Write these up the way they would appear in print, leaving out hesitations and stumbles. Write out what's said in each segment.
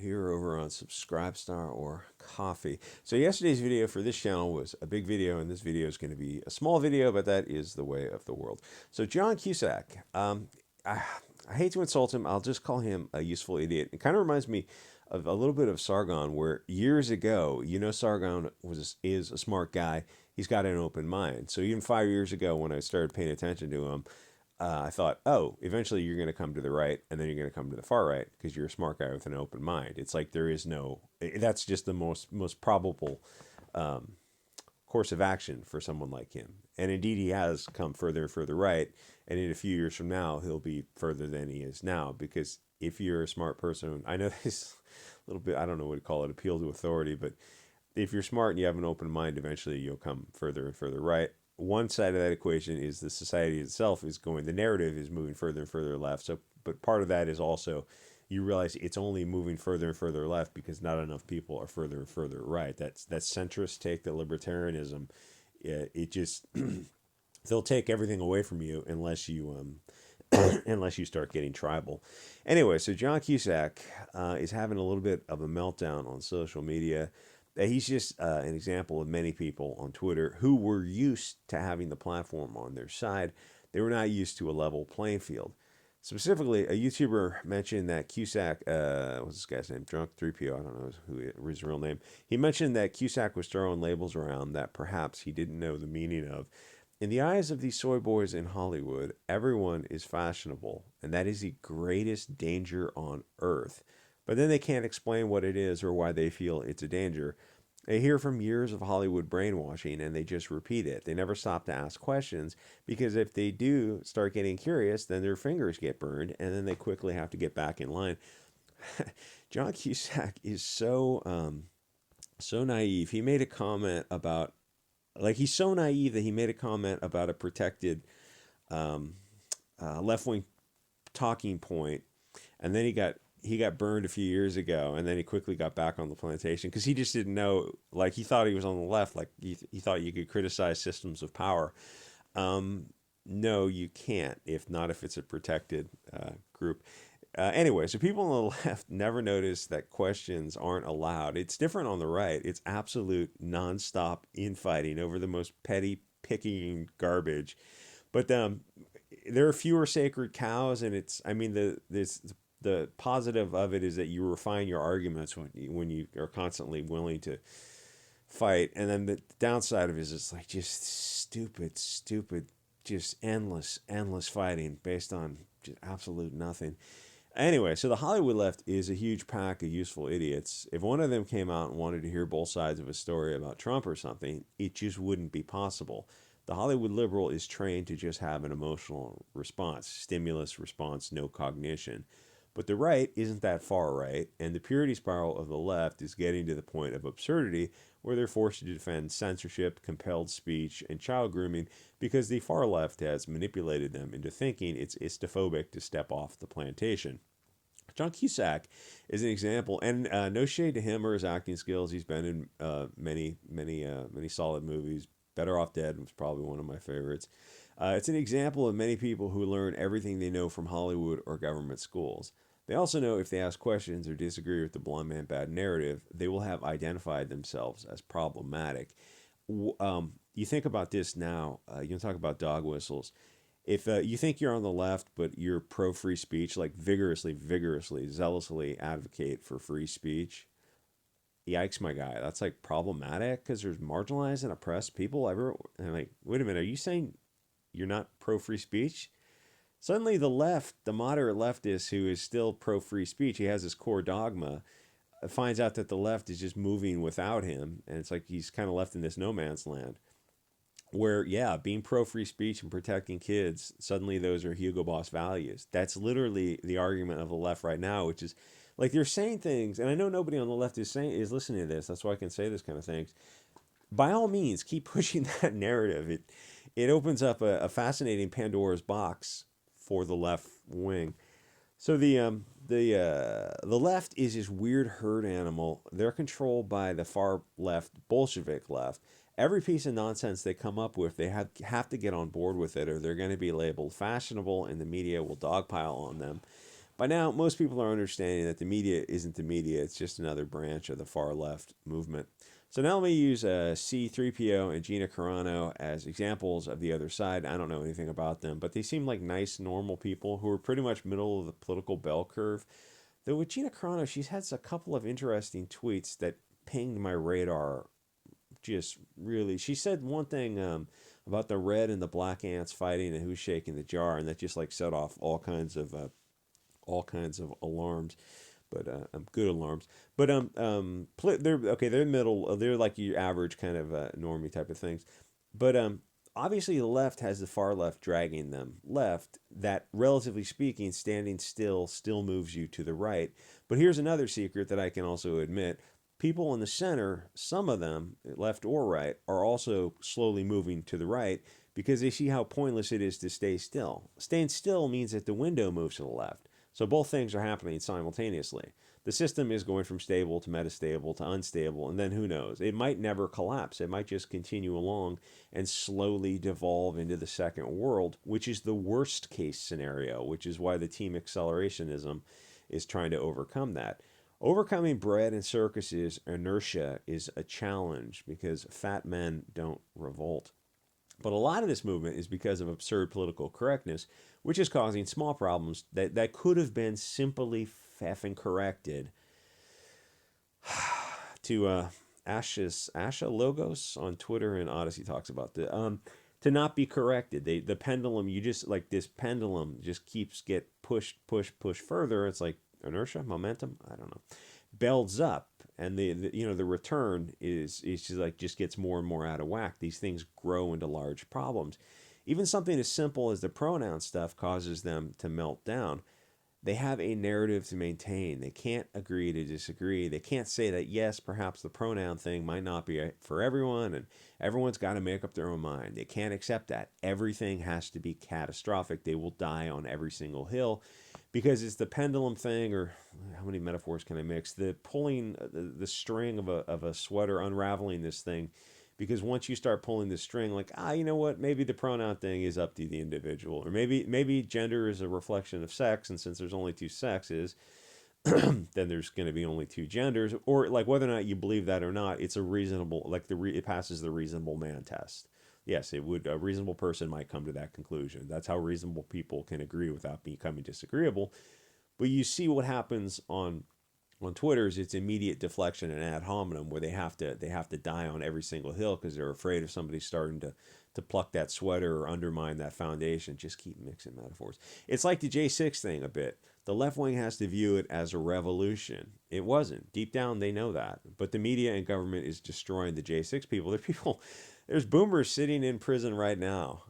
here over on Subscribestar or Coffee. So yesterday's video for this channel was a big video, and this video is going to be a small video, but that is the way of the world. So John Cusack, I hate to insult him. I'll just call him a useful idiot. It kind of reminds me of a little bit of Sargon, where years ago, Sargon is a smart guy. He's got an open mind. So even 5 years ago, when I started paying attention to him, I thought, oh, eventually you're going to come to the right, and then you're going to come to the far right because you're a smart guy with an open mind. It's like there is no. That's just the most probable course of action for someone like him. And indeed, he has come further and further right. And in a few years from now, he'll be further than he is now. Because if you're a smart person, I know this a little bit, I don't know what to call it, appeal to authority, but if you're smart and you have an open mind, eventually you'll come further and further right. One side of that equation is the society itself is going, the narrative is moving further and further left. So, but part of that is also you realize it's only moving further and further left because not enough people are further and further right. That's centrist take, the libertarianism. It just they'll take everything away from you unless you unless you start getting tribal. Anyway, so John Cusack is having a little bit of a meltdown on social media. He's just an example of many people on Twitter who were used to having the platform on their side. They were not used to a level playing field. Specifically, a YouTuber mentioned that Cusack, what's this guy's name? Drunk 3PO, I don't know his real name. He mentioned that Cusack was throwing labels around that perhaps he didn't know the meaning of. In the eyes of these soy boys in Hollywood, everyone is fashionable, and that is the greatest danger on earth. But then they can't explain what it is or why they feel it's a danger. They hear from years of Hollywood brainwashing and they just repeat it. They never stop to ask questions because if they do start getting curious, then their fingers get burned and then they quickly have to get back in line. John Cusack is so naive. He made a comment about, he's so naive that he made a comment about a protected left-wing talking point, and then he got burned a few years ago, and then he quickly got back on the plantation because he just didn't know. Like, he thought he was on the left. Like, he thought you could criticize systems of power. No, you can't. If it's a protected group. Anyway, so people on the left never notice that questions aren't allowed. It's different on the right. It's absolute nonstop infighting over the most petty, picking garbage. But there are fewer sacred cows, and the positive of it is that you refine your arguments when you are constantly willing to fight. And then the downside of it is it's like just stupid, just endless fighting based on just absolute nothing. Anyway, so the Hollywood left is a huge pack of useful idiots. If one of them came out and wanted to hear both sides of a story about Trump or something, it just wouldn't be possible. The Hollywood liberal is trained to just have an emotional response, stimulus response, no cognition. But the right isn't that far right, and the purity spiral of the left is getting to the point of absurdity where they're forced to defend censorship, compelled speech, and child grooming because the far left has manipulated them into thinking it's istophobic to step off the plantation. John Cusack is an example, and no shade to him or his acting skills. He's been in many solid movies. Better Off Dead was probably one of my favorites. It's an example of many people who learn everything they know from Hollywood or government schools. They also know if they ask questions or disagree with the blind man bad narrative, they will have identified themselves as problematic. You think about this now. You can talk about dog whistles. If you think you're on the left, but you're pro-free speech, like vigorously, zealously advocate for free speech, yikes, my guy. That's like problematic because there's marginalized and oppressed people everywhere. And like, wait a minute, are you saying you're not pro-free speech? Suddenly the left, the moderate leftist who is still pro-free speech, he has his core dogma, finds out that the left is just moving without him. And it's like he's kind of left in this no man's land where, yeah, being pro-free speech and protecting kids, suddenly those are Hugo Boss values. That's literally the argument of the left right now, which is like they're saying things, and I know nobody on the left is listening to this. That's why I can say this kind of things. By all means, keep pushing that narrative. It opens up a fascinating Pandora's box for the left wing. So the left is this weird herd animal. They're controlled by the far left, Bolshevik left. Every piece of nonsense they come up with, they have to get on board with it, or they're going to be labeled fashionable, and the media will dogpile on them. By now, most people are understanding that the media isn't the media, it's just another branch of the far left movement. So now let me use C3PO and Gina Carano as examples of the other side. I don't know anything about them, but they seem like nice, normal people who are pretty much middle of the political bell curve. Though with Gina Carano, she's had a couple of interesting tweets that pinged my radar. Just really, she said one thing about the red and the black ants fighting and who's shaking the jar, and that just like set off all kinds of alarms, but good alarms. But they're okay. They're middle. They're like your average kind of normie type of things. But obviously the left has the far left dragging them left. That relatively speaking, standing still moves you to the right. But here's another secret that I can also admit. People in the center, some of them, left or right, are also slowly moving to the right because they see how pointless it is to stay still. Staying still means that the window moves to the left. So both things are happening simultaneously. The system is going from stable to metastable to unstable, and then who knows? It might never collapse. It might just continue along and slowly devolve into the second world, which is the worst case scenario, which is why the team accelerationism is trying to overcome that. Overcoming bread and circuses inertia is a challenge because fat men don't revolt. But a lot of this movement is because of absurd political correctness, which is causing small problems that could have been simply effing corrected. To Asha Logos on Twitter and Odyssey talks about to not be corrected. The pendulum, you just like this pendulum just keeps get pushed further. It's like inertia, momentum, I don't know, builds up, and the return is just like just gets more and more out of whack. These things grow into large problems. Even something as simple as the pronoun stuff causes them to melt down. They have a narrative to maintain. They can't agree to disagree. They can't say that, yes, perhaps the pronoun thing might not be for everyone, and everyone's got to make up their own mind. They can't accept that. Everything has to be catastrophic. They will die on every single hill because it's the pendulum thing, or how many metaphors can I mix? The pulling the string of a sweater, unraveling this thing. Because once you start pulling the string, like, you know what, maybe the pronoun thing is up to the individual. Or maybe gender is a reflection of sex, and since there's only two sexes, then there's going to be only two genders. Or like whether or not you believe that or not, it's a reasonable, like it passes the reasonable man test. Yes, it would. A reasonable person might come to that conclusion. That's how reasonable people can agree without becoming disagreeable. But you see what happens on Twitter is its immediate deflection and ad hominem, where they have to die on every single hill because they're afraid of somebody starting to pluck that sweater or undermine that foundation. Just keep mixing metaphors. It's like the J6 thing a bit. The left wing has to view it as a revolution. It wasn't. Deep down, they know that. But the media and government is destroying the J6 people. There's boomers sitting in prison right now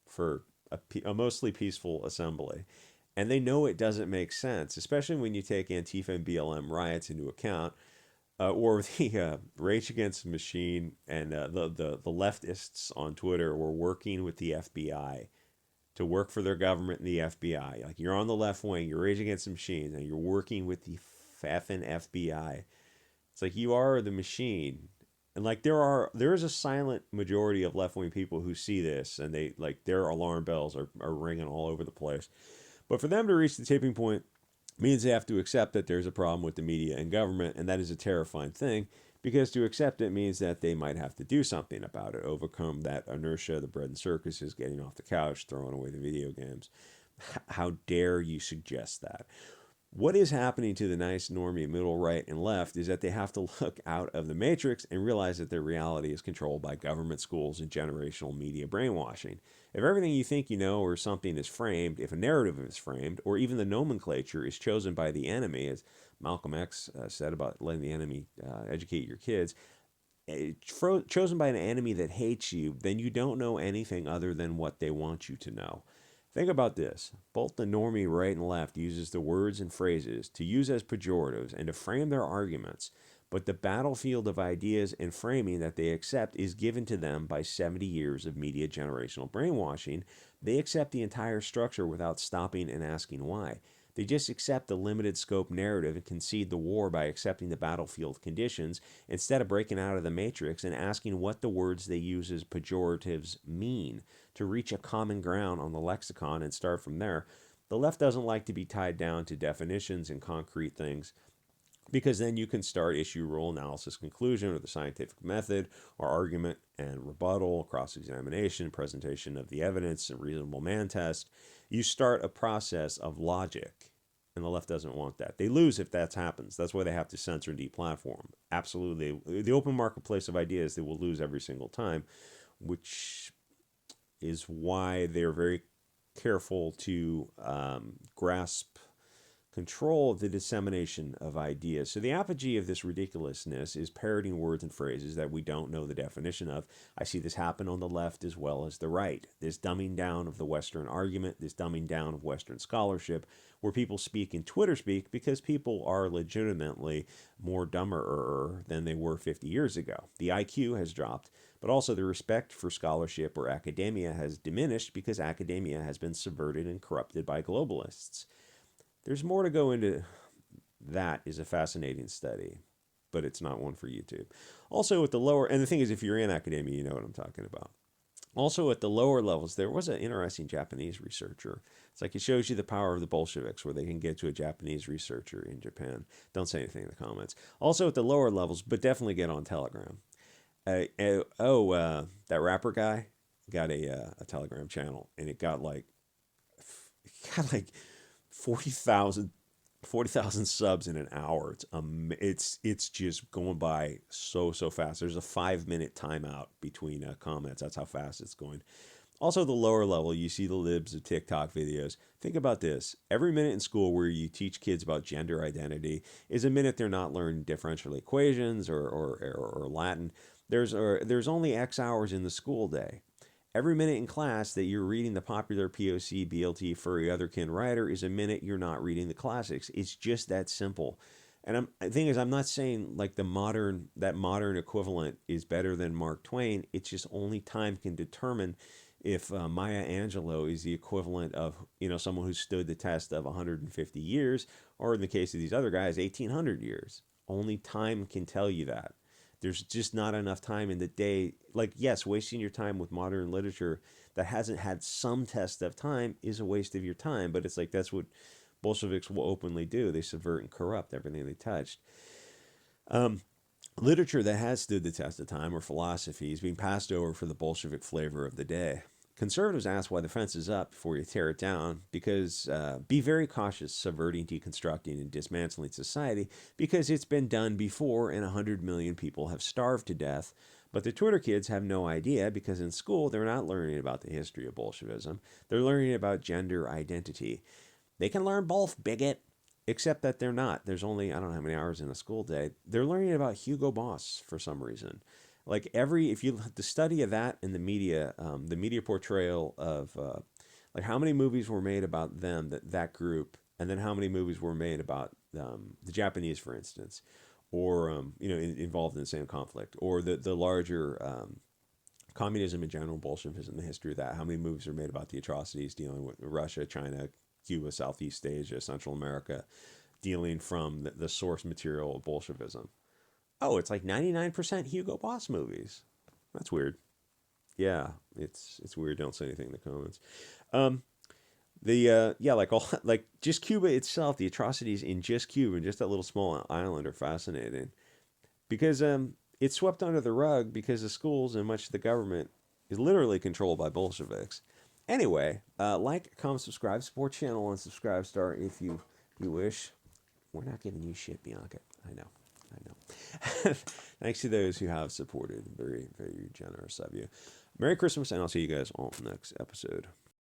for a mostly peaceful assembly. And they know it doesn't make sense, especially when you take Antifa and BLM riots into account, or the Rage Against the Machine and the leftists on Twitter were working with the FBI to work for their government and the FBI. Like, you're on the left wing, you're Rage Against the Machine, and you're working with the effing FBI. It's like you are the machine. And like there is a silent majority of left wing people who see this, and they like their alarm bells are ringing all over the place. But for them to reach the tipping point means they have to accept that there's a problem with the media and government, and that is a terrifying thing, because to accept it means that they might have to do something about it, overcome that inertia, the bread and circuses, getting off the couch, throwing away the video games. How dare you suggest that? What is happening to the nice normie middle, right, and left is that they have to look out of the matrix and realize that their reality is controlled by government, schools, and generational media brainwashing. If everything you think you know or something is framed, if a narrative is framed, or even the nomenclature is chosen by the enemy, as Malcolm X said about letting the enemy educate your kids, chosen by an enemy that hates you, then you don't know anything other than what they want you to know. Think about this. Both the normie right and left uses the words and phrases to use as pejoratives and to frame their arguments, but the battlefield of ideas and framing that they accept is given to them by 70 years of media generational brainwashing. They accept the entire structure without stopping and asking why. They just accept the limited scope narrative and concede the war by accepting the battlefield conditions instead of breaking out of the matrix and asking what the words they use as pejoratives mean to reach a common ground on the lexicon and start from there. The left doesn't like to be tied down to definitions and concrete things, because then you can start issue, rule, analysis, conclusion, or the scientific method, or argument and rebuttal, cross-examination, presentation of the evidence, and reasonable man test. You start a process of logic, and the left doesn't want that. They lose if that happens. That's why they have to censor and deplatform. Absolutely. The open marketplace of ideas, they will lose every single time, which is why they're very careful to grasp control of the dissemination of ideas. So the apogee of this ridiculousness is parodying words and phrases that we don't know the definition of. I see this happen on the left as well as the right. This dumbing down of the Western argument, this dumbing down of Western scholarship, where people speak in Twitter speak because people are legitimately more dumber than they were 50 years ago. The IQ has dropped, but also the respect for scholarship or academia has diminished because academia has been subverted and corrupted by globalists. There's more to go into. That is a fascinating study, but it's not one for YouTube. Also at the lower, and the thing is, if you're in academia, you know what I'm talking about. Also at the lower levels, there was an interesting Japanese researcher. It's like it shows you the power of the Bolsheviks, where they can get to a Japanese researcher in Japan. Don't say anything in the comments. Also at the lower levels, but definitely get on Telegram. That rapper guy got a Telegram channel, and it got like 40,000 subs in an hour. It's just going by so fast. There's a 5-minute timeout between comments. That's how fast it's going. Also, the lower level, you see the libs of TikTok videos. Think about this. Every minute in school where you teach kids about gender identity is a minute they're not learning differential equations or Latin. There's only X hours in the school day. Every minute in class that you're reading the popular POC, BLT, furry, otherkin writer is a minute you're not reading the classics. It's just that simple. And the thing is, I'm not saying like that modern equivalent is better than Mark Twain. It's just only time can determine if Maya Angelou is the equivalent of, someone who stood the test of 150 years, or in the case of these other guys, 1,800 years. Only time can tell you that. There's just not enough time in the day. Like, yes, wasting your time with modern literature that hasn't had some test of time is a waste of your time. But it's like that's what Bolsheviks will openly do. They subvert and corrupt everything they touched. Literature that has stood the test of time, or philosophy, is being passed over for the Bolshevik flavor of the day. Conservatives ask why the fence is up before you tear it down, because be very cautious subverting, deconstructing, and dismantling society, because it's been done before and 100 million people have starved to death. But the Twitter kids have no idea, because in school they're not learning about the history of Bolshevism. They're learning about gender identity. They can learn both, bigot, except that they're not. There's only, I don't know how many hours in a school day. They're learning about Hugo Boss for some reason. Like the study of that in the media portrayal of like how many movies were made about them, that group, and then how many movies were made about the Japanese, for instance, or involved in the same conflict, or the larger communism in general, Bolshevism, the history of that. How many movies are made about the atrocities dealing with Russia, China, Cuba, Southeast Asia, Central America, dealing from the source material of Bolshevism? Oh, it's like 99% Hugo Boss movies. That's weird. Yeah, it's weird. Don't say anything in the comments. Like just Cuba itself, the atrocities in just Cuba, just that little small island, are fascinating, because it's swept under the rug because the schools and much of the government is literally controlled by Bolsheviks. Anyway, like, comment, subscribe, support channel on Subscribestar if you wish. We're not giving you shit, Bianca. I know. Thanks to those who have supported. Very, very generous of you. Merry Christmas, and I'll see you guys on the next episode.